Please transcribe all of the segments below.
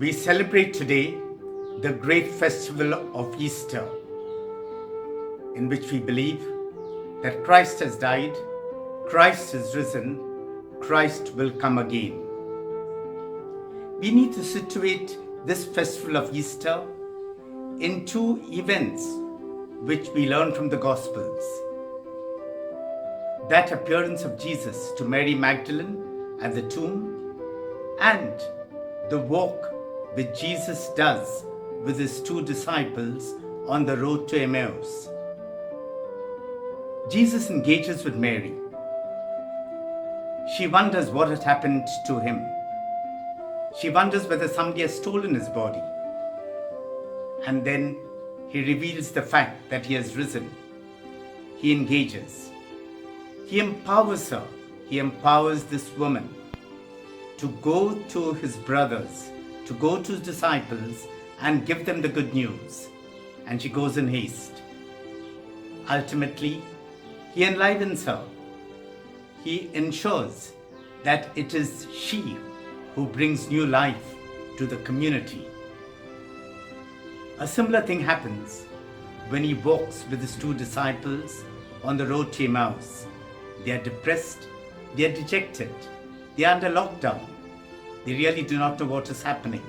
We celebrate today the great festival of Easter, in which we believe that Christ has died, Christ is risen, Christ will come again. We need to situate this festival of Easter in two events which we learn from the Gospels. That appearance of Jesus to Mary Magdalene at the tomb, and the walk which Jesus does with his two disciples on the road to Emmaus. Jesus engages with Mary. She wonders what had happened to him. She wonders whether somebody has stolen his body. And then he reveals the fact that he has risen. He engages. He empowers her. He empowers this woman to go to his brothers, to go to his disciples and give them the good news. And she goes in haste. Ultimately, he enlivens her. He ensures that it is she who brings new life to the community. A similar thing happens when he walks with his two disciples on the road to Emmaus. They are depressed, they are dejected, they are under lockdown. They really do not know what is happening.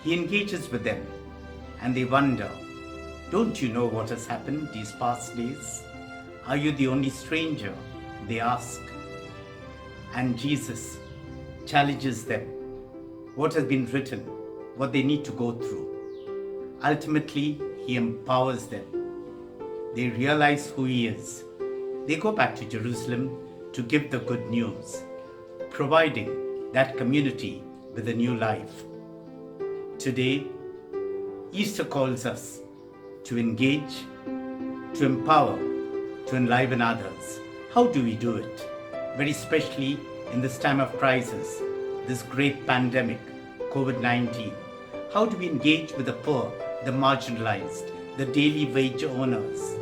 He engages with them and they wonder, don't you know what has happened these past days? Are you the only stranger? They ask. And Jesus challenges them. What has been written, what they need to go through. Ultimately, he empowers them. They realize who he is. They go back to Jerusalem to give the good news, providing that community with a new life. Today, Easter calls us to engage, to empower, to enliven others. How do we do it? Very especially in this time of crisis, this great pandemic, COVID-19. How do we engage with the poor, the marginalized, the daily wage earners,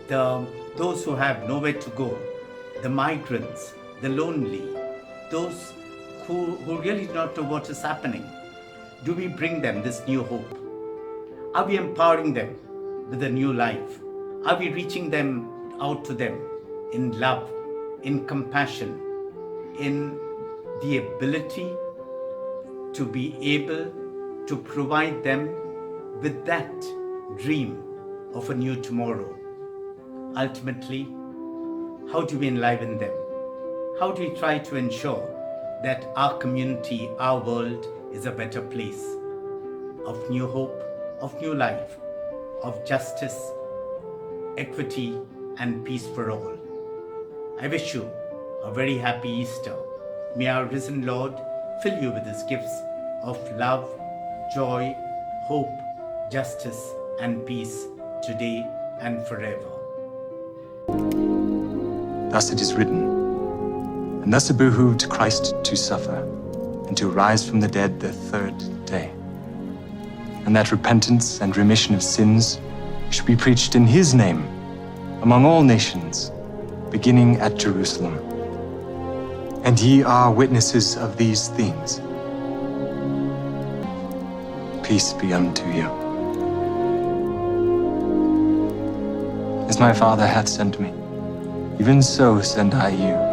those who have nowhere to go, the migrants, the lonely, those who really do not know what is happening? Do we bring them this new hope? Are we empowering them with a new life? Are we reaching them out to them in love, in compassion, in the ability to be able to provide them with that dream of a new tomorrow? Ultimately, how do we enliven them? How do we try to ensure that our community, our world is a better place of new hope, of new life, of justice, equity, and peace for all? I wish you a very happy Easter. May our risen Lord fill you with his gifts of love, joy, hope, justice, and peace today and forever. Thus it is written, and thus it behooved Christ to suffer, and to rise from the dead the third day, and that repentance and remission of sins should be preached in his name among all nations, beginning at Jerusalem. And ye are witnesses of these things. Peace be unto you. As my Father hath sent me, even so send I you.